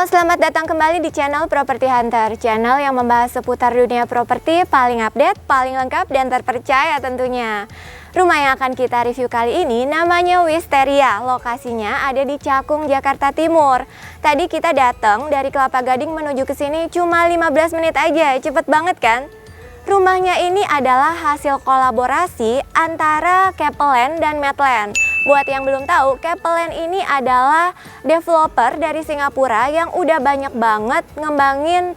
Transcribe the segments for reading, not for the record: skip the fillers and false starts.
Halo, selamat datang kembali di channel Property Hunter, channel yang membahas seputar dunia properti paling update, paling lengkap, dan terpercaya tentunya. Rumah yang akan kita review kali ini namanya Wisteria, lokasinya ada di Cakung, Jakarta Timur. Tadi kita datang dari Kelapa Gading menuju ke sini cuma 15 menit aja, cepet banget kan? Rumahnya ini adalah hasil kolaborasi antara Capelland dan Medland. Buat yang belum tahu, Capelland ini adalah developer dari Singapura yang udah banyak banget ngembangin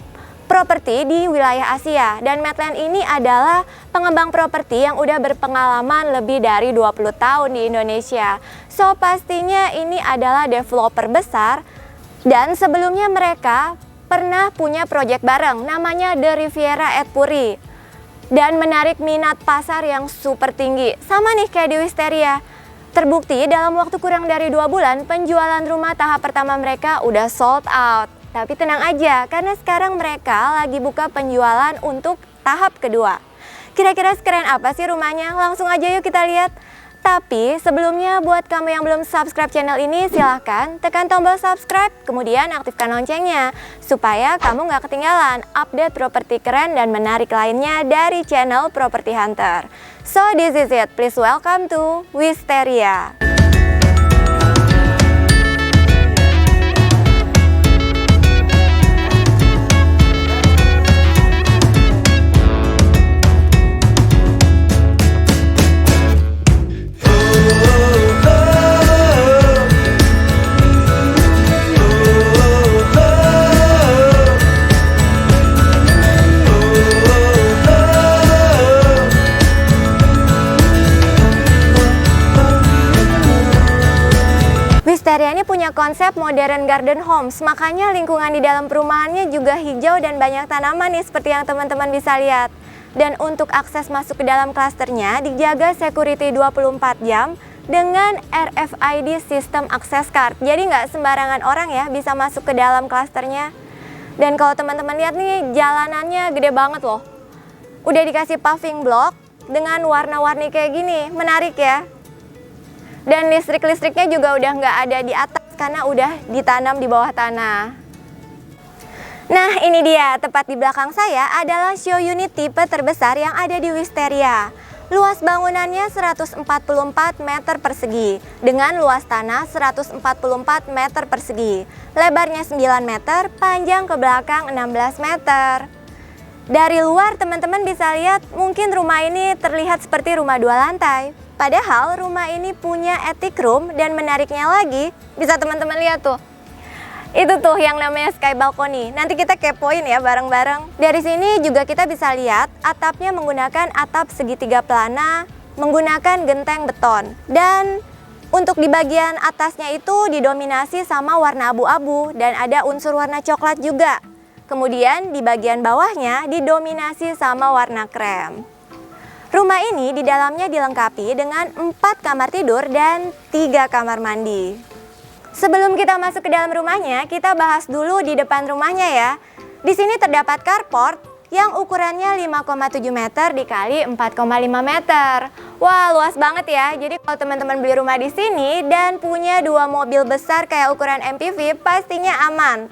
properti di wilayah Asia. Dan Medland ini adalah pengembang properti yang udah berpengalaman lebih dari 20 tahun di Indonesia. So pastinya ini adalah developer besar, dan sebelumnya mereka pernah punya proyek bareng namanya The Riviera at Puri. Dan menarik minat pasar yang super tinggi. Sama nih kayak di Wisteria. Terbukti dalam waktu kurang dari 2 bulan penjualan rumah tahap pertama mereka udah sold out. Tapi tenang aja, karena sekarang mereka lagi buka penjualan untuk tahap kedua. Kira-kira sekeren apa sih rumahnya? Langsung aja yuk kita lihat. Tapi sebelumnya buat kamu yang belum subscribe channel ini, silahkan tekan tombol subscribe, kemudian aktifkan loncengnya supaya kamu nggak ketinggalan update properti keren dan menarik lainnya dari channel Property Hunter. So this is it, please welcome to Wisteria. Wisteria ini punya konsep modern garden homes, makanya lingkungan di dalam perumahannya juga hijau dan banyak tanaman nih seperti yang teman-teman bisa lihat. Dan untuk akses masuk ke dalam klasternya dijaga security 24 jam dengan RFID sistem access card. Jadi nggak sembarangan orang ya bisa masuk ke dalam klasternya. Dan kalau teman-teman lihat nih, jalanannya gede banget loh. Udah dikasih paving block dengan warna-warni kayak gini, menarik ya. Dan listrik-listriknya juga udah nggak ada di atas karena udah ditanam di bawah tanah. Nah ini dia, tepat di belakang saya adalah show unit tipe terbesar yang ada di Wisteria. Luas bangunannya 144 meter persegi dengan luas tanah 144 meter persegi. Lebarnya 9 meter, panjang ke belakang 16 meter. Dari luar teman-teman bisa lihat mungkin rumah ini terlihat seperti rumah 2 lantai. Padahal rumah ini punya attic room dan menariknya lagi, bisa teman-teman lihat tuh. Itu tuh yang namanya sky balcony. Nanti kita kepoin ya bareng-bareng. Dari sini juga kita bisa lihat atapnya menggunakan atap segitiga pelana, menggunakan genteng beton. Dan untuk di bagian atasnya itu didominasi sama warna abu-abu dan ada unsur warna coklat juga. Kemudian di bagian bawahnya didominasi sama warna krem. Rumah ini di dalamnya dilengkapi dengan 4 kamar tidur dan 3 kamar mandi. Sebelum kita masuk ke dalam rumahnya, kita bahas dulu di depan rumahnya ya. Di sini terdapat carport yang ukurannya 5,7 meter dikali 4,5 meter. Wah, luas banget ya. Jadi kalau teman-teman beli rumah di sini dan punya 2 mobil besar kayak ukuran MPV, pastinya aman.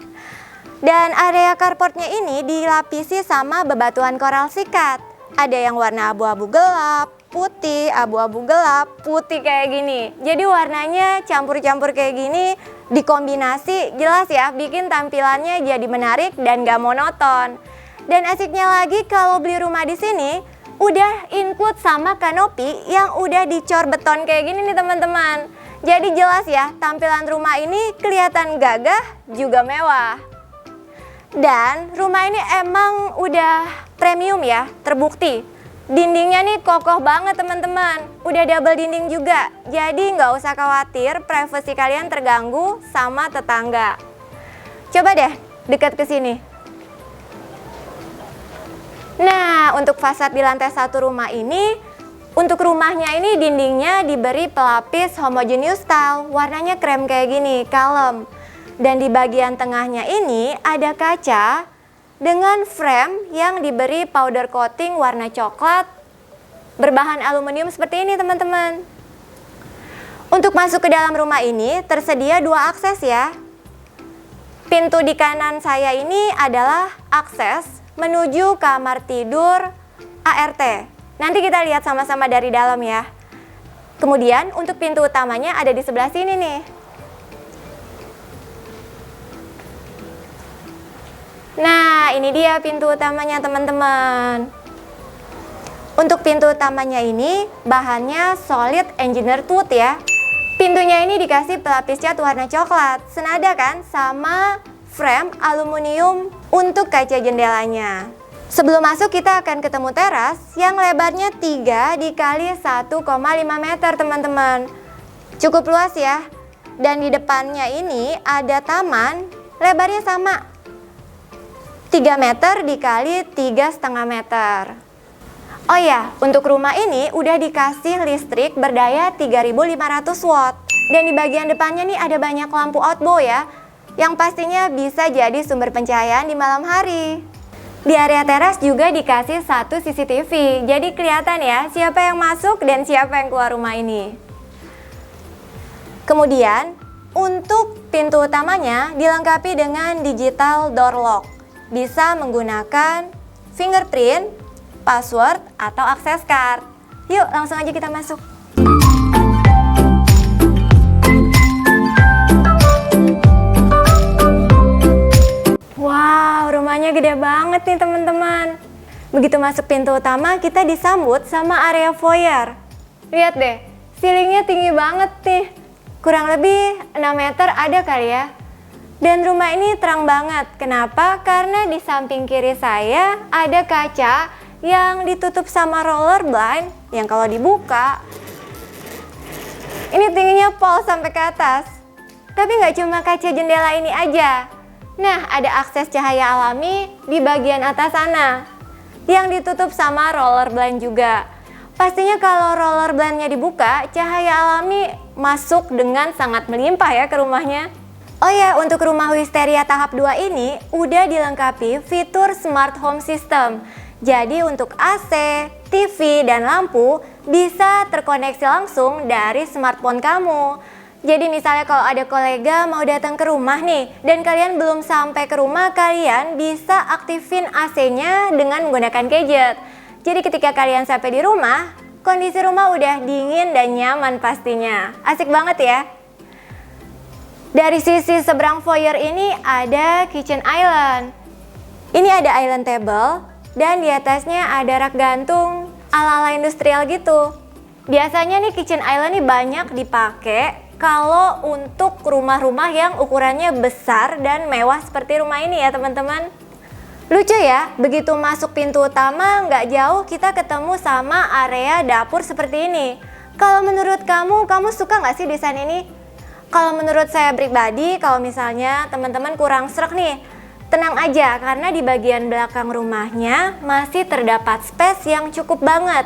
Dan area carportnya ini dilapisi sama bebatuan koral sikat. Ada yang warna abu-abu gelap, putih, abu-abu gelap, putih kayak gini. Jadi warnanya campur-campur kayak gini dikombinasi, jelas ya bikin tampilannya jadi menarik dan gak monoton. Dan asiknya lagi kalau beli rumah di sini udah include sama kanopi yang udah dicor beton kayak gini nih teman-teman. Jadi jelas ya tampilan rumah ini kelihatan gagah juga mewah. Dan rumah ini emang udah premium ya, terbukti. Dindingnya nih kokoh banget teman-teman, udah double dinding juga. Jadi nggak usah khawatir privasi kalian terganggu sama tetangga. Coba deh dekat ke sini. Nah untuk fasad di lantai 1 rumah ini, untuk rumahnya ini dindingnya diberi pelapis homogeneous style, warnanya krem kayak gini, kalem. Dan di bagian tengahnya ini ada kaca dengan frame yang diberi powder coating warna coklat berbahan aluminium seperti ini teman-teman. Untuk masuk ke dalam rumah ini tersedia 2 akses ya. Pintu di kanan saya ini adalah akses menuju kamar tidur ART. Nanti kita lihat sama-sama dari dalam ya. Kemudian untuk pintu utamanya ada di sebelah sini nih. Nah, ini dia pintu utamanya teman-teman. Untuk pintu utamanya ini bahannya solid engineered wood ya. Pintunya ini dikasih pelapis cat warna coklat, senada kan sama frame aluminium untuk kaca jendelanya. Sebelum masuk kita akan ketemu teras yang lebarnya 3 dikali 1,5 meter teman-teman. Cukup luas ya. Dan di depannya ini ada taman, lebarnya sama 3 meter dikali 3,5 meter. Oh ya, untuk rumah ini udah dikasih listrik berdaya 3500 watt. Dan di bagian depannya nih ada banyak lampu outbow ya, yang pastinya bisa jadi sumber pencahayaan di malam hari. Di area teras juga dikasih satu CCTV, jadi kelihatan ya siapa yang masuk dan siapa yang keluar rumah ini. Kemudian, untuk pintu utamanya dilengkapi dengan digital door lock. Bisa menggunakan fingerprint, password, atau access card. Yuk, langsung aja kita masuk. Wow, rumahnya gede banget nih teman-teman. Begitu masuk pintu utama, kita disambut sama area foyer. Lihat deh, ceilingnya tinggi banget nih. Kurang lebih 6 meter ada kali ya. Dan rumah ini terang banget. Kenapa? Karena di samping kiri saya ada kaca yang ditutup sama roller blind yang kalau dibuka ini tingginya pol sampai ke atas. Tapi nggak cuma kaca jendela ini aja. Nah, ada akses cahaya alami di bagian atas sana yang ditutup sama roller blind juga. Pastinya kalau roller blindnya dibuka, cahaya alami masuk dengan sangat melimpah ya ke rumahnya. Oh ya, untuk rumah Wisteria tahap 2 ini udah dilengkapi fitur smart home system. Jadi untuk AC, TV, dan lampu bisa terkoneksi langsung dari smartphone kamu. Jadi misalnya kalau ada kolega mau datang ke rumah nih dan kalian belum sampai ke rumah, kalian bisa aktifin AC-nya dengan menggunakan gadget. Jadi ketika kalian sampai di rumah, kondisi rumah udah dingin dan nyaman pastinya. Asik banget ya. Dari sisi seberang foyer ini ada kitchen island. Ini ada island table dan di atasnya ada rak gantung ala-ala industrial gitu. Biasanya nih kitchen island nih banyak dipakai kalau untuk rumah-rumah yang ukurannya besar dan mewah seperti rumah ini ya teman-teman. Lucu ya, begitu masuk pintu utama nggak jauh kita ketemu sama area dapur seperti ini. Kalau menurut kamu suka nggak sih desain ini? Kalau menurut saya pribadi, kalau misalnya teman-teman kurang srek nih, tenang aja karena di bagian belakang rumahnya masih terdapat space yang cukup banget.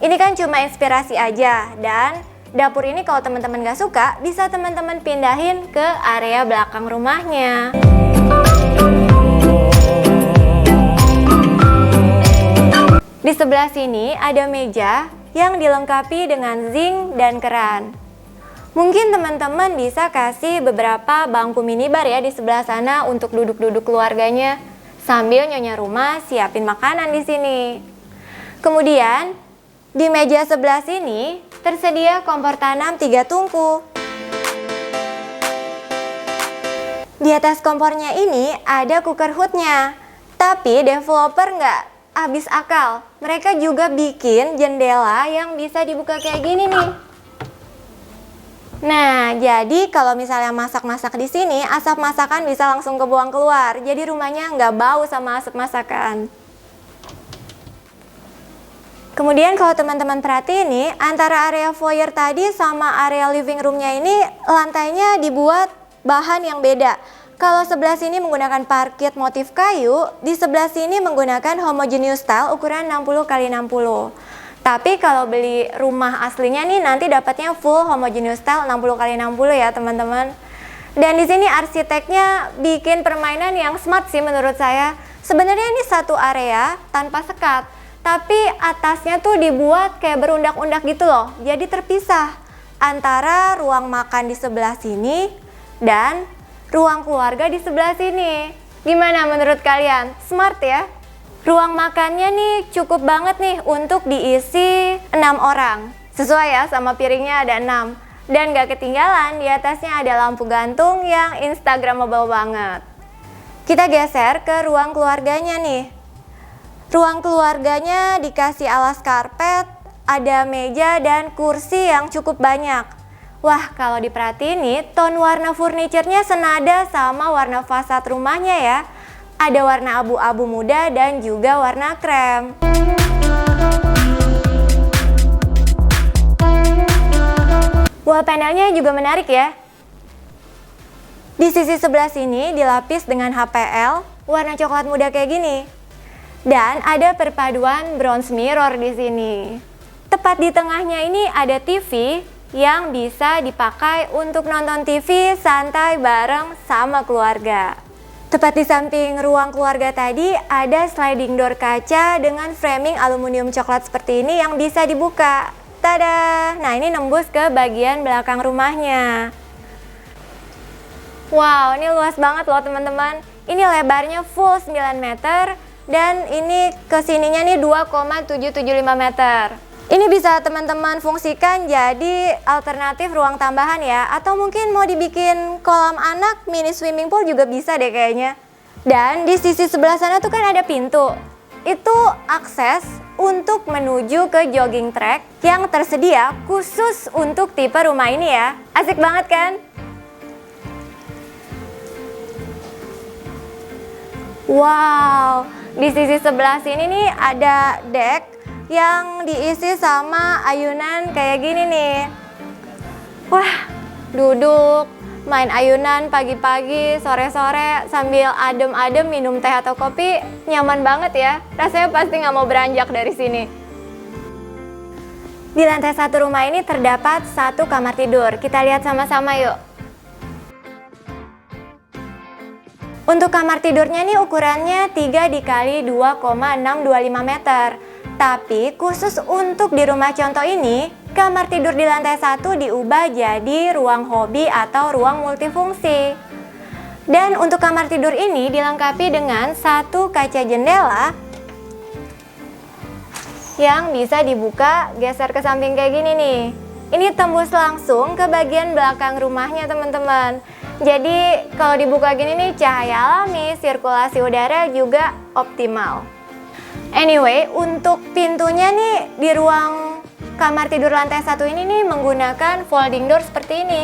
Ini kan cuma inspirasi aja, dan dapur ini kalau teman-teman gak suka, bisa teman-teman pindahin ke area belakang rumahnya. Di sebelah sini ada meja yang dilengkapi dengan zinc dan keran. Mungkin teman-teman bisa kasih beberapa bangku minibar ya di sebelah sana untuk duduk-duduk keluarganya sambil nyonya rumah siapin makanan di sini. Kemudian di meja sebelah sini tersedia kompor tanam 3 tungku. Di atas kompornya ini ada cooker hoodnya. Tapi developer nggak habis akal. Mereka juga bikin jendela yang bisa dibuka kayak gini nih. Nah, jadi kalau misalnya masak-masak di sini, asap masakan bisa langsung kebuang keluar. Jadi rumahnya nggak bau sama asap masakan. Kemudian kalau teman-teman perhatiin nih, antara area foyer tadi sama area living roomnya ini lantainya dibuat bahan yang beda. Kalau sebelah sini menggunakan parket motif kayu, di sebelah sini menggunakan homogeneous style ukuran 60 x 60. Tapi kalau beli rumah aslinya nih nanti dapatnya full homogeneous style 60 x 60 ya teman-teman. Dan di sini arsiteknya bikin permainan yang smart sih menurut saya. Sebenarnya ini satu area tanpa sekat, tapi atasnya tuh dibuat kayak berundak-undak gitu loh. Jadi terpisah antara ruang makan di sebelah sini dan ruang keluarga di sebelah sini. Gimana menurut kalian? Smart ya? Ruang makannya nih cukup banget nih untuk diisi 6 orang. Sesuai ya sama piringnya ada 6. Dan gak ketinggalan di atasnya ada lampu gantung yang instagramable banget. Kita geser ke ruang keluarganya nih. Ruang keluarganya dikasih alas karpet, ada meja dan kursi yang cukup banyak. Wah, kalau diperhatiin nih, tone warna furniturnya senada sama warna fasad rumahnya ya. Ada warna abu-abu muda dan juga warna krem. Wall panelnya juga menarik ya. Di sisi sebelah sini dilapis dengan HPL warna coklat muda kayak gini. Dan ada perpaduan bronze mirror di sini. Tepat di tengahnya ini ada TV yang bisa dipakai untuk nonton TV santai bareng sama keluarga. Tepat di samping ruang keluarga tadi ada sliding door kaca dengan framing aluminium coklat seperti ini yang bisa dibuka. Tada! Nah, ini nembus ke bagian belakang rumahnya. Wow, ini luas banget loh teman-teman. Ini lebarnya full 9 meter. Dan ini kesininya nih 2,775 meter. Ini bisa teman-teman fungsikan jadi alternatif ruang tambahan ya. Atau mungkin mau dibikin kolam anak, mini swimming pool juga bisa deh kayaknya. Dan di sisi sebelah sana tuh kan ada pintu. Itu akses untuk menuju ke jogging track yang tersedia khusus untuk tipe rumah ini ya. Asik banget kan? Wow, di sisi sebelah sini nih ada deck yang diisi sama ayunan kayak gini nih. Wah, duduk, main ayunan pagi-pagi, sore-sore sambil adem-adem minum teh atau kopi, nyaman banget ya. Rasanya pasti nggak mau beranjak dari sini. Di lantai 1 rumah ini terdapat 1 kamar tidur. Kita lihat sama-sama yuk. Untuk kamar tidurnya nih ukurannya 3 x 2,625 meter. Tapi khusus untuk di rumah contoh ini, kamar tidur di lantai 1 diubah jadi ruang hobi atau ruang multifungsi. Dan untuk kamar tidur ini dilengkapi dengan 1 kaca jendela yang bisa dibuka geser ke samping kayak gini nih. Ini tembus langsung ke bagian belakang rumahnya teman-teman. Jadi kalau dibuka gini nih cahaya alami, sirkulasi udara juga optimal. Anyway, untuk pintunya nih di ruang kamar tidur lantai 1 ini nih menggunakan folding door seperti ini.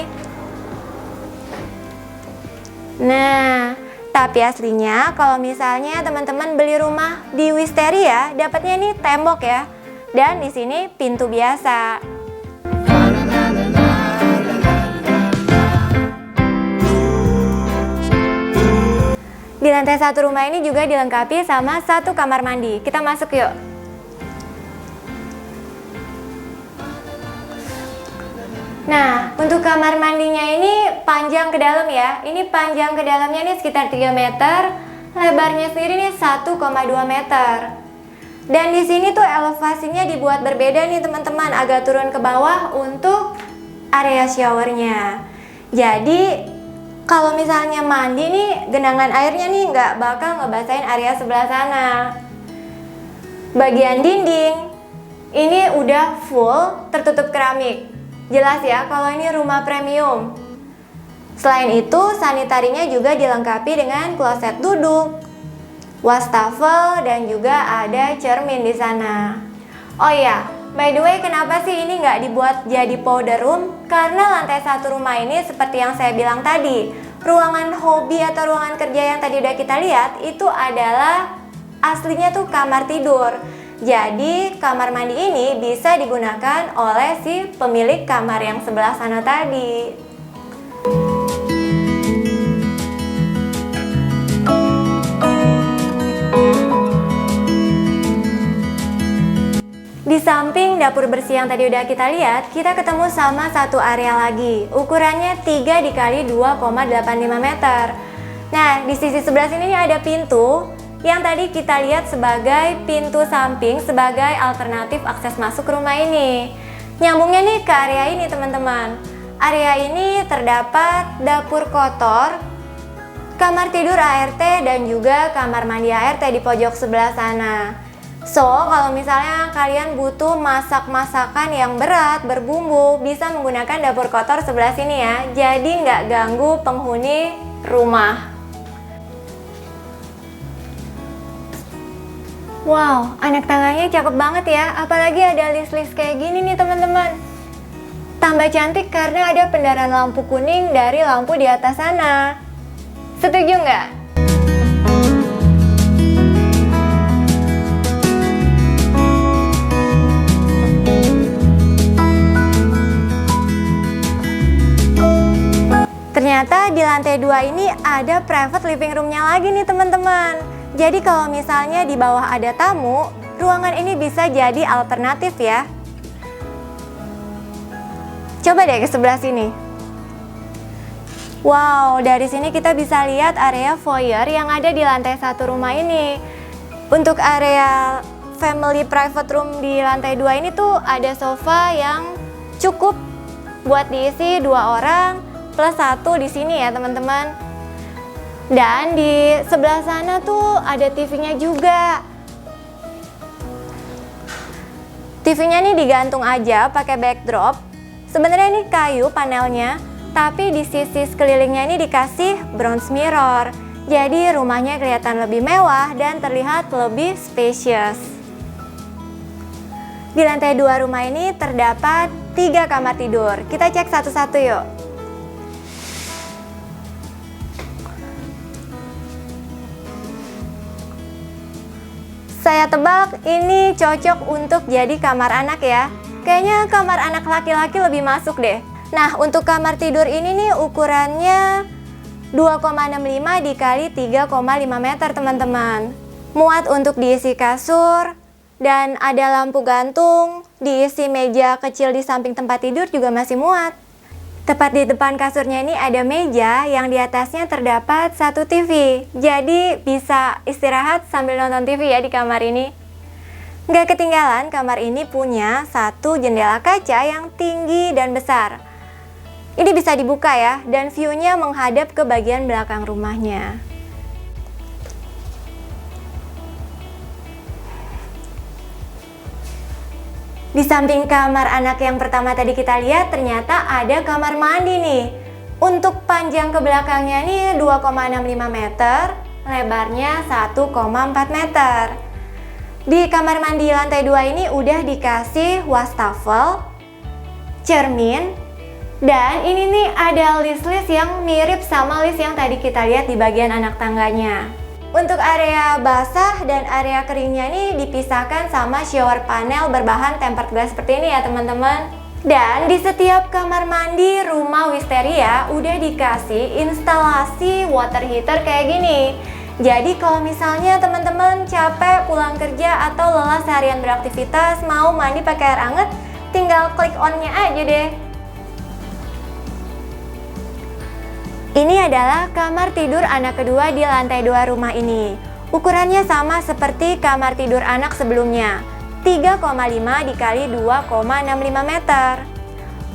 Nah, tapi aslinya kalau misalnya teman-teman beli rumah di Wisteria, dapatnya nih tembok ya. Dan di sini pintu biasa. Di lantai 1 rumah ini juga dilengkapi sama 1 kamar mandi. Kita masuk yuk. Nah, untuk kamar mandinya ini panjang ke dalam ya. Ini panjang ke dalamnya ini sekitar 3 meter, lebarnya sendiri nih 1,2 meter. Dan di sini tuh elevasinya dibuat berbeda nih teman-teman, agak turun ke bawah untuk area showernya. Jadi kalau misalnya mandi nih, genangan airnya nih nggak bakal ngebasahin area sebelah sana. Bagian dinding, ini udah full tertutup keramik. Jelas ya kalau ini rumah premium. Selain itu, sanitarinya juga dilengkapi dengan kloset duduk, wastafel, dan juga ada cermin di sana. Oh iya, by the way, kenapa sih ini nggak dibuat jadi powder room? Karena lantai 1 rumah ini seperti yang saya bilang tadi, ruangan hobi atau ruangan kerja yang tadi udah kita lihat itu adalah aslinya tuh kamar tidur. Jadi kamar mandi ini bisa digunakan oleh si pemilik kamar yang sebelah sana tadi. Di samping dapur bersih yang tadi udah kita lihat, kita ketemu sama 1 area lagi. Ukurannya 3 x 2,85 meter. Nah, di sisi sebelah sini nih ada pintu yang tadi kita lihat sebagai pintu samping sebagai alternatif akses masuk rumah ini. Nyambungnya nih ke area ini teman-teman. Area ini terdapat dapur kotor kamar tidur ART, dan juga kamar mandi ART di pojok sebelah sana. So, kalau misalnya kalian butuh masak masakan yang berat, berbumbu, bisa menggunakan dapur kotor sebelah sini ya. Jadi nggak ganggu penghuni rumah. Wow, anak tangganya cakep banget ya. Apalagi ada list-list kayak gini nih teman-teman. Tambah cantik karena ada pendarahan lampu kuning dari lampu di atas sana. Setuju nggak? Ternyata di lantai 2 ini ada private living room-nya lagi nih teman-teman. Jadi kalau misalnya di bawah ada tamu, ruangan ini bisa jadi alternatif ya. Coba deh ke sebelah sini. Wow, dari sini kita bisa lihat area foyer yang ada di lantai 1 rumah ini. Untuk area family private room di lantai 2 ini tuh ada sofa yang cukup buat diisi 2 orang plus 1 di sini ya teman-teman. Dan di sebelah sana tuh ada TV-nya juga. TV-nya nih digantung aja pakai backdrop. Sebenarnya ini kayu panelnya, tapi di sisi sekelilingnya ini dikasih bronze mirror. Jadi rumahnya kelihatan lebih mewah dan terlihat lebih spacious. Di lantai 2 rumah ini terdapat 3 kamar tidur. Kita cek satu-satu yuk. Saya tebak ini cocok untuk jadi kamar anak ya. Kayaknya kamar anak laki-laki lebih masuk deh. Nah, untuk kamar tidur ini nih ukurannya 2,65 dikali 3,5 meter teman-teman. Muat untuk diisi kasur, dan ada lampu gantung, diisi meja kecil di samping tempat tidur juga masih muat. Tepat di depan kasurnya ini ada meja yang di atasnya terdapat 1 TV. Jadi bisa istirahat sambil nonton TV ya di kamar ini. Nggak ketinggalan, kamar ini punya 1 jendela kaca yang tinggi dan besar. Ini bisa dibuka ya, dan view-nya menghadap ke bagian belakang rumahnya. Di samping kamar anak yang pertama tadi kita lihat, ternyata ada kamar mandi nih. Untuk panjang ke belakangnya nih 2,65 meter, lebarnya 1,4 meter. Di kamar mandi lantai 2 ini udah dikasih wastafel, cermin, dan ini nih ada list-list yang mirip sama list yang tadi kita lihat di bagian anak tangganya. Untuk area basah dan area keringnya ini dipisahkan sama shower panel berbahan tempered glass seperti ini ya teman-teman. Dan di setiap kamar mandi rumah Wisteria udah dikasih instalasi water heater kayak gini. Jadi kalau misalnya teman-teman capek pulang kerja atau lelah seharian beraktivitas mau mandi pakai air hangat, tinggal klik on-nya aja deh. Ini adalah kamar tidur anak kedua di lantai 2 rumah ini. Ukurannya sama seperti kamar tidur anak sebelumnya, 3,5 dikali 2,65 meter.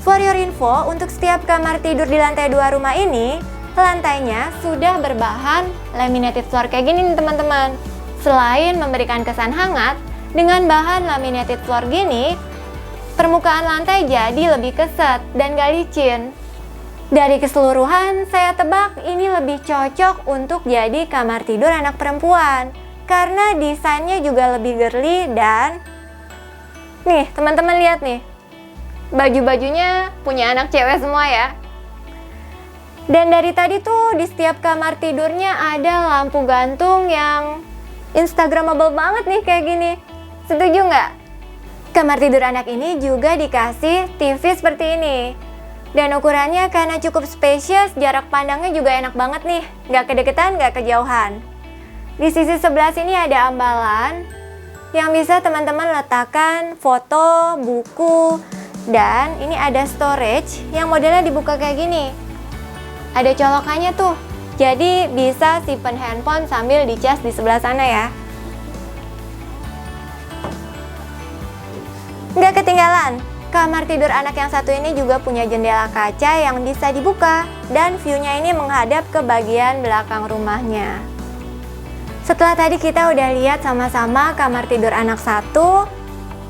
For your info, untuk setiap kamar tidur di lantai 2 rumah ini, lantainya sudah berbahan laminated floor kayak gini nih teman-teman. Selain memberikan kesan hangat, dengan bahan laminated floor gini, permukaan lantai jadi lebih keset dan gak licin. Dari keseluruhan, saya tebak ini lebih cocok untuk jadi kamar tidur anak perempuan. Karena desainnya juga lebih girly dan... Nih, teman-teman lihat nih. Baju-bajunya punya anak cewek semua ya. Dan dari tadi tuh di setiap kamar tidurnya ada lampu gantung yang instagramable banget nih kayak gini. Setuju nggak? Kamar tidur anak ini juga dikasih TV seperti ini. Dan ukurannya karena cukup spacious, jarak pandangnya juga enak banget nih. Nggak kedeketan, nggak kejauhan. Di sisi sebelah sini ada ambalan yang bisa teman-teman letakkan foto, buku, dan ini ada storage yang modelnya dibuka kayak gini. Ada colokannya tuh, jadi bisa simpen handphone sambil dicas di sebelah sana ya. Nggak ketinggalan, kamar tidur anak yang satu ini juga punya jendela kaca yang bisa dibuka. dan view-nya ini menghadap ke bagian belakang rumahnya. Setelah tadi kita udah lihat sama-sama kamar tidur anak 1,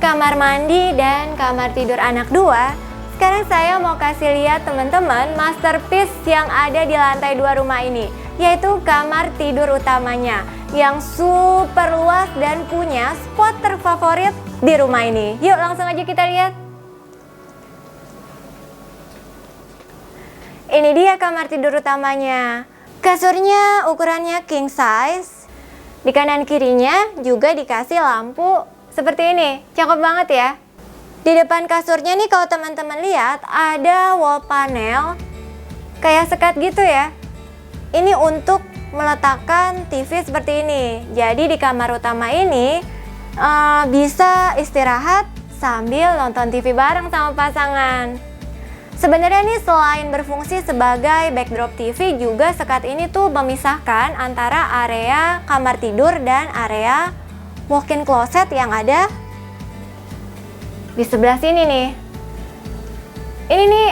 kamar mandi, dan kamar tidur anak 2. Sekarang saya mau kasih lihat teman-teman masterpiece yang ada di lantai 2 rumah ini, yaitu kamar tidur utamanya yang super luas dan punya spot terfavorit di rumah ini. Yuk langsung aja kita lihat. Ini dia kamar tidur utamanya. Kasurnya ukurannya king size. Di kanan kirinya juga dikasih lampu seperti ini. Cakep banget ya. Di depan kasurnya nih kalau teman-teman lihat ada wall panel kayak sekat gitu ya. Ini untuk meletakkan TV seperti ini. Jadi di kamar utama ini bisa istirahat sambil nonton TV bareng sama pasangan. Sebenarnya ini selain berfungsi sebagai backdrop TV, juga sekat ini tuh memisahkan antara area kamar tidur dan area walk-in closet yang ada di sebelah sini nih. Ini nih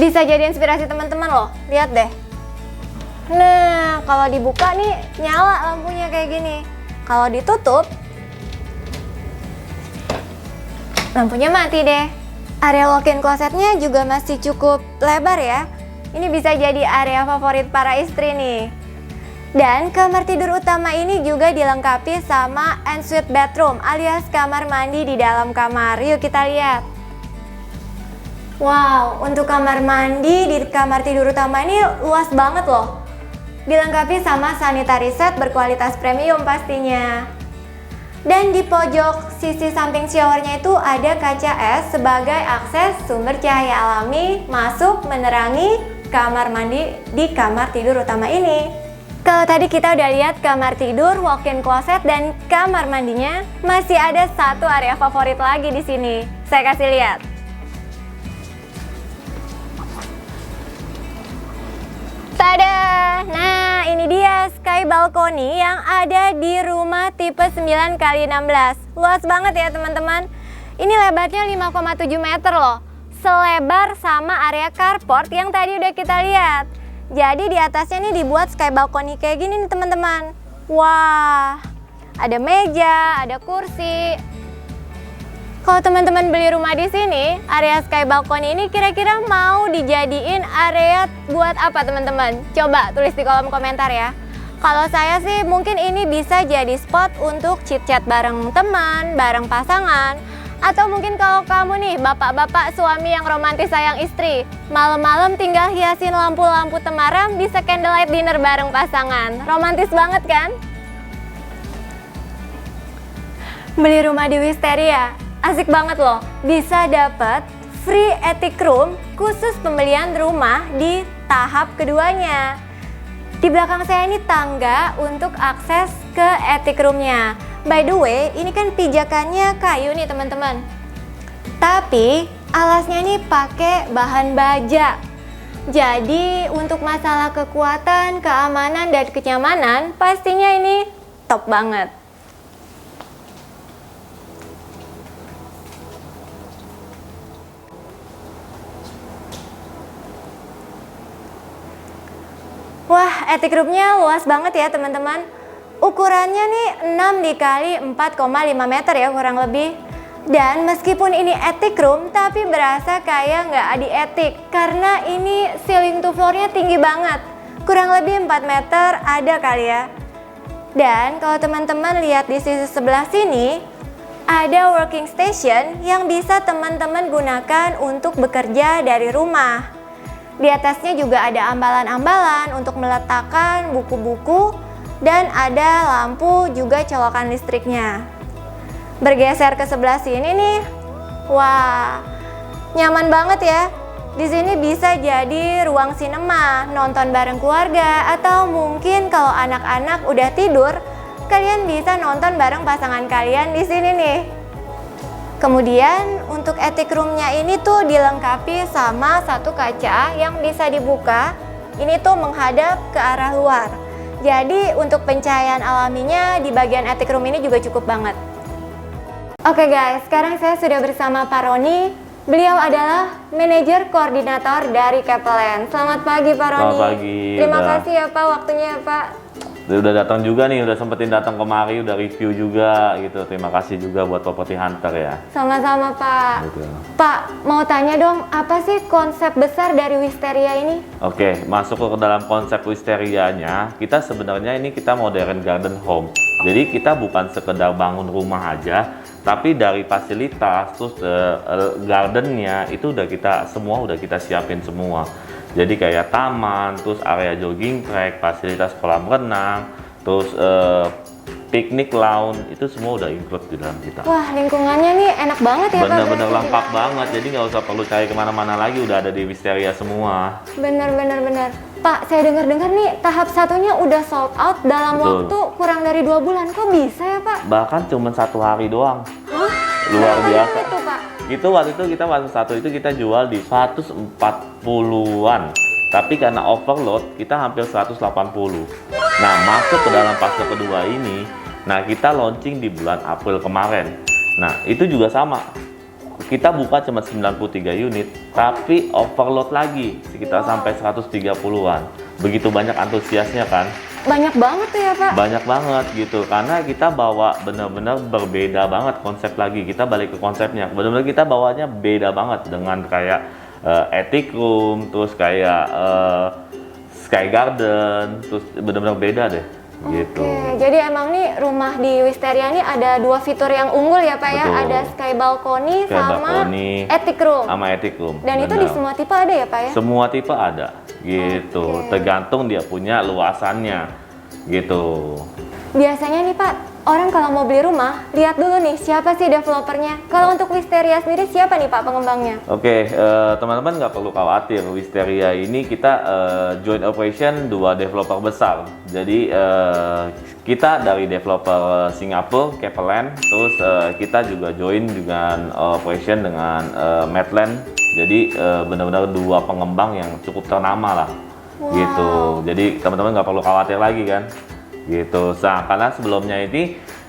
bisa jadi inspirasi teman-teman loh, lihat deh. Nah, kalau dibuka nih nyala lampunya kayak gini. Kalau ditutup, lampunya mati deh. Area walk-in closetnya juga masih cukup lebar ya. Ini bisa jadi area favorit para istri nih. Dan kamar tidur utama ini juga dilengkapi sama ensuite bathroom alias kamar mandi di dalam kamar. Yuk kita lihat. Wow, untuk kamar mandi di kamar tidur utama ini luas banget loh. Dilengkapi sama sanitary set berkualitas premium pastinya. Dan di pojok sisi samping showernya itu ada kaca es sebagai akses sumber cahaya alami masuk menerangi kamar mandi di kamar tidur utama ini. Kalau tadi kita udah lihat kamar tidur, walk-in closet, dan kamar mandinya, masih ada satu area favorit lagi di sini. Saya kasih lihat. Tada! Nah, ini dia sky balcony yang ada di rumah tipe 9x16. Luas banget ya teman-teman. Ini lebarnya 5,7 meter loh. Selebar sama area carport yang tadi udah kita lihat. Jadi di atasnya nih dibuat sky balcony kayak gini nih teman-teman. Wah, ada meja, ada kursi. Kalau teman-teman beli rumah di sini, area sky balcony ini kira-kira mau dijadiin area buat apa teman-teman? Coba tulis di kolom komentar ya. Kalau saya sih mungkin ini bisa jadi spot untuk chit-chat bareng teman, bareng pasangan. Atau mungkin kalau kamu nih bapak-bapak suami yang romantis sayang istri, malam-malam tinggal hiasin lampu-lampu temaram, bisa candlelight dinner bareng pasangan. Romantis banget kan? Beli rumah di Wisteria, asik banget loh. Bisa dapet free attic room khusus pembelian rumah di tahap keduanya. Di belakang saya ini tangga untuk akses ke attic roomnya. By the way, ini kan pijakannya kayu nih teman-teman. Tapi alasnya ini pakai bahan baja. Jadi untuk masalah kekuatan, keamanan, dan kenyamanan pastinya ini top banget. Wah, attic roomnya luas banget ya teman-teman. Ukurannya nih 6 dikali 4,5 meter ya kurang lebih. Dan meskipun ini attic room, tapi berasa kayak nggak di attic. Karena ini ceiling to floor-nya tinggi banget. Kurang lebih 4 meter ada kali ya. Dan kalau teman-teman lihat di sisi sebelah sini, ada working station yang bisa teman-teman gunakan untuk bekerja dari rumah. Di atasnya juga ada ambalan-ambalan untuk meletakkan buku-buku. Dan ada lampu juga colokan listriknya. Bergeser ke sebelah sini nih, wah, nyaman banget ya. Di sini bisa jadi ruang sinema, nonton bareng keluarga, atau mungkin kalau anak-anak udah tidur, kalian bisa nonton bareng pasangan kalian di sini nih. Kemudian untuk attic roomnya ini tuh dilengkapi sama satu kaca yang bisa dibuka. Ini tuh menghadap ke arah luar. Jadi untuk pencahayaan alaminya di bagian attic room ini juga cukup banget. Oke guys, sekarang saya sudah bersama Pak Roni, Beliau adalah manajer koordinator dari Keppel. Selamat pagi Pak Roni. Selamat pagi. Terima kasih ya Pak waktunya ya Pak. Udah datang juga nih, udah sempetin datang kemari, udah review juga gitu. Terima kasih juga buat Property Hunter ya. Sama-sama Pak. Gitu. Pak, mau tanya dong, apa sih konsep besar dari Wisteria ini? Oke, masuk ke dalam konsep Wisterianya, kita sebenarnya ini kita modern garden home. Jadi kita bukan sekedar bangun rumah aja, tapi dari fasilitas terus gardennya itu udah kita siapin semua. Jadi kayak taman, terus area jogging track, fasilitas kolam renang, terus piknik lawn, itu semua udah include di dalam kita. Wah, lingkungannya nih enak banget ya Pak. Bener-bener lengkap banget, jadi nggak usah perlu cari kemana-mana lagi, udah ada di Wisteria semua. Bener. Pak, saya dengar-dengar nih tahap satunya udah sold out dalam Betul. waktu kurang dari 2 bulan. Kok bisa ya Pak? Bahkan cuma 1 hari doang. Hah? Luar Berapa biasa. itu Pak? Itu waktu itu kita fase 1 itu kita jual di 140-an. Tapi karena overload kita hampir 180. Nah, masuk ke dalam fase kedua ini, nah kita launching di bulan April kemarin. Nah, itu juga sama. Kita buka cuma 93 unit, tapi overload lagi sekitar sampai 130-an. Begitu banyak antusiasnya kan? Banyak banget tuh ya Pak? Banyak banget gitu, karena kita bawa benar-benar berbeda banget konsep lagi. Kita balik ke konsepnya, benar-benar kita bawanya beda banget dengan kayak attic room, terus kayak sky garden, terus benar-benar beda deh. Gitu. Oke, jadi emang nih rumah di Wisteria ini ada 2 fitur yang unggul ya Pak. Betul. Ya? Ada sky balcony Sky sama balcony attic room. Sama attic room. Dan itu di benar. semua tipe ada ya Pak ya? Semua tipe ada, gitu. Oke. Tergantung dia punya luasannya, gitu. Biasanya nih Pak, orang kalau mau beli rumah, lihat dulu nih siapa sih developernya. Kalau untuk Wisteria sendiri siapa nih Pak pengembangnya? Oke, teman-teman nggak perlu khawatir. Wisteria ini kita joint operation 2 developer besar. Jadi kita dari developer Singapura, Keppel, terus kita juga join dengan operation dengan Medland. Jadi benar-benar 2 pengembang yang cukup ternama lah, gitu. Jadi teman-teman nggak perlu khawatir lagi kan, gitu. Nah, karena sebelumnya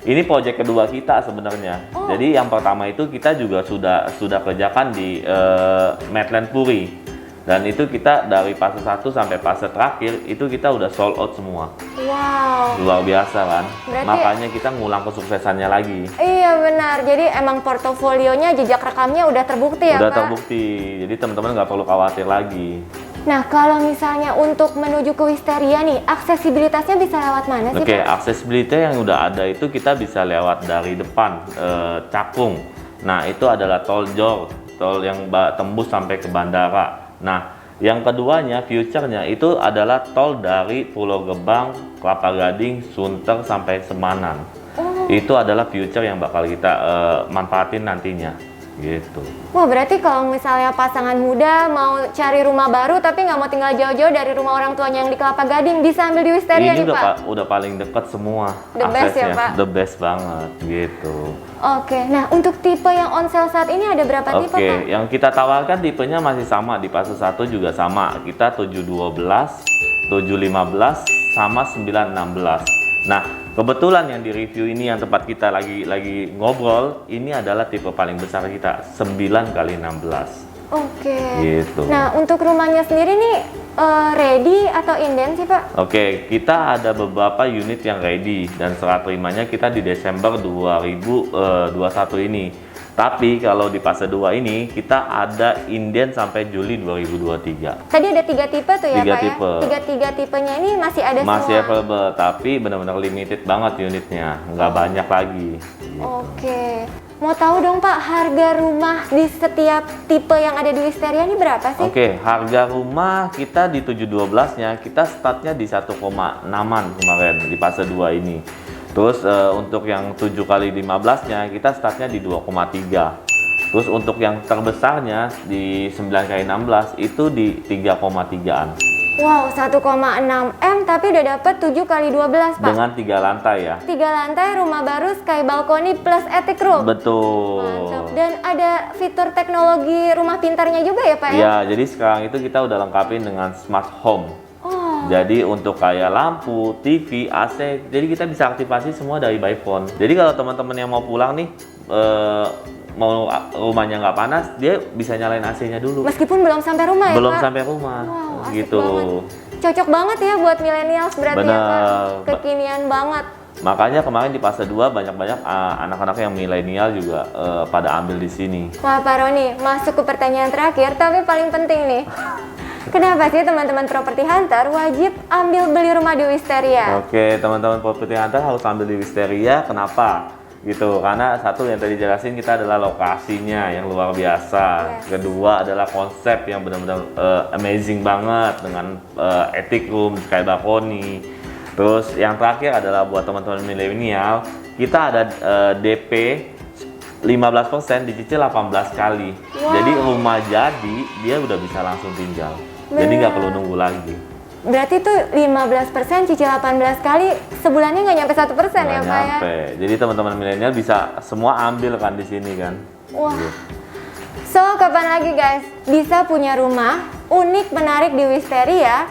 ini proyek kedua kita sebenarnya. Jadi yang pertama itu kita juga sudah kerjakan di Medland Puri. Dan itu kita dari fase 1 sampai fase terakhir itu kita udah sold out semua. Wow. Luar biasa kan? Berarti- Makanya kita ngulang kesuksesannya lagi. Iya benar, jadi emang portofolionya, jejak rekamnya udah terbukti ya Udah Pak? terbukti. Jadi teman-teman nggak perlu khawatir lagi. Nah kalau misalnya untuk menuju ke Wisteria nih, aksesibilitasnya bisa lewat mana sih Oke, Pak? aksesibilitas yang udah ada itu kita bisa lewat dari depan Cakung. Nah, itu adalah tol Jor, tol yang tembus sampai ke bandara. Nah, yang keduanya, future-nya itu adalah tol dari Pulau Gebang, Kelapa Gading, Sunter sampai Semanan. Itu adalah future yang bakal kita manfaatin nantinya, gitu. Wah berarti kalau misalnya pasangan muda mau cari rumah baru tapi nggak mau tinggal jauh-jauh dari rumah orang tuanya yang di Kelapa Gading, bisa ambil di Wisteria Ini nih Pak? udah paling dekat semua. The best ya, aksesnya. Pak? The best banget, gitu. Oke, nah untuk tipe yang on sale saat ini ada berapa tipe Oke, Pak? yang kita tawarkan tipenya masih sama, di fase 1 juga sama. Kita 712, 715, sama 916. Nah, kebetulan yang di review ini yang tempat kita lagi ngobrol, ini adalah tipe paling besar kita, 9x16. Oke. Gitu. Nah untuk rumahnya sendiri nih ready atau inden sih Pak? Oke, kita ada beberapa unit yang ready dan serah terimanya kita di Desember 2021 ini. Tapi kalau di fase 2 ini kita ada inden sampai Juli 2023. Tadi ada 3 tipe tuh ya 3 Pak tipe. ya? Tiga tipenya ini masih ada Masih semua? available, tapi benar-benar limited banget unitnya, nggak banyak lagi. Gitu. Oke. Mau tahu dong Pak, harga rumah di setiap tipe yang ada di Wisteria ini berapa sih? Oke, harga rumah kita di 712-nya, kita startnya di 1,6-an kemarin di fase 2 ini. Terus untuk yang 7x15-nya, kita startnya di 2,3. Terus untuk yang terbesarnya di 9x16 itu di 3,3-an. Wow, 1,6 M tapi udah dapet 7x12 Pak. Dengan 3 lantai ya. 3 lantai, rumah baru, sky balcony plus attic room. Betul. Mantap. Dan ada fitur teknologi rumah pintarnya juga ya Pak ya? Ya, jadi sekarang itu kita udah lengkapin dengan smart home. Oh, Jadi untuk kayak lampu, TV, AC, jadi kita bisa aktifasi semua dari by phone. Jadi kalau teman-teman yang mau pulang nih, mau rumahnya nggak panas, dia bisa nyalain AC-nya dulu. Meskipun belum sampai rumah ya, Belum Pak? sampai rumah, Wow, asik gitu. banget. Cocok banget ya buat millennials berarti ya, Pak? Bener. Kekinian banget. Makanya kemarin di fase 2 banyak-banyak anak-anak yang milenial juga pada ambil di sini. Wah, Pak Roni, masuk ke pertanyaan terakhir, tapi paling penting nih. Kenapa sih teman-teman Property Hunter wajib ambil beli rumah di Wisteria? Oke, teman-teman Property Hunter harus ambil di Wisteria. Kenapa? Gitu, karena satu yang tadi jelasin kita adalah lokasinya yang luar biasa. Yes. Kedua adalah konsep yang benar-benar amazing banget dengan attic room, sky balcony. Terus yang terakhir adalah buat teman-teman milenial, kita ada DP 15% dicicil 18 kali. Wow. Jadi rumah jadi dia udah bisa langsung tinggal. Jadi nggak perlu nunggu lagi. Berarti tuh 15% cicil 18 kali, sebulannya nggak nyampe 1% ya, Nggak Pak ya? nyampe. Jadi teman-teman milenial bisa semua ambil kan di sini kan. Wah. So, kapan lagi guys bisa punya rumah unik menarik di Wisteria?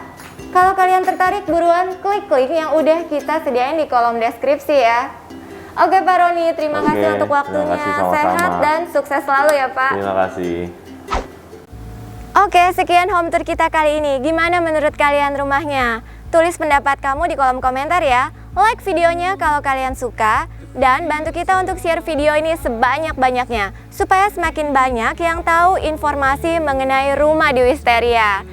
Kalau kalian tertarik, buruan klik link yang udah kita sediain di kolom deskripsi ya. Oke Pak Roni, terima Oke, kasih untuk terima waktunya. kasih, sama-sama. Sehat dan sukses selalu ya Pak. Terima kasih. Oke, sekian home tour kita kali ini. Gimana menurut kalian rumahnya? Tulis pendapat kamu di kolom komentar ya. Like videonya kalau kalian suka. Dan bantu kita untuk share video ini sebanyak-banyaknya. Supaya semakin banyak yang tahu informasi mengenai rumah di Wisteria.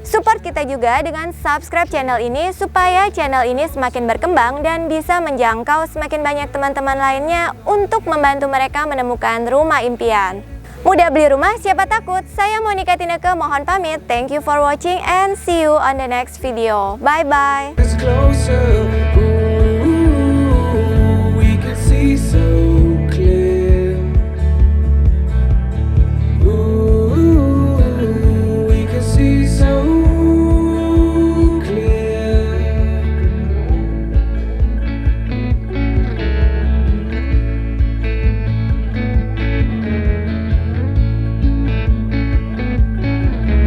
Support kita juga dengan subscribe channel ini supaya channel ini semakin berkembang dan bisa menjangkau semakin banyak teman-teman lainnya untuk membantu mereka menemukan rumah impian. Mudah beli rumah, siapa takut? Saya Monica Tineke, mohon pamit. Thank you for watching and see you on the next video. Bye-bye. It's closer.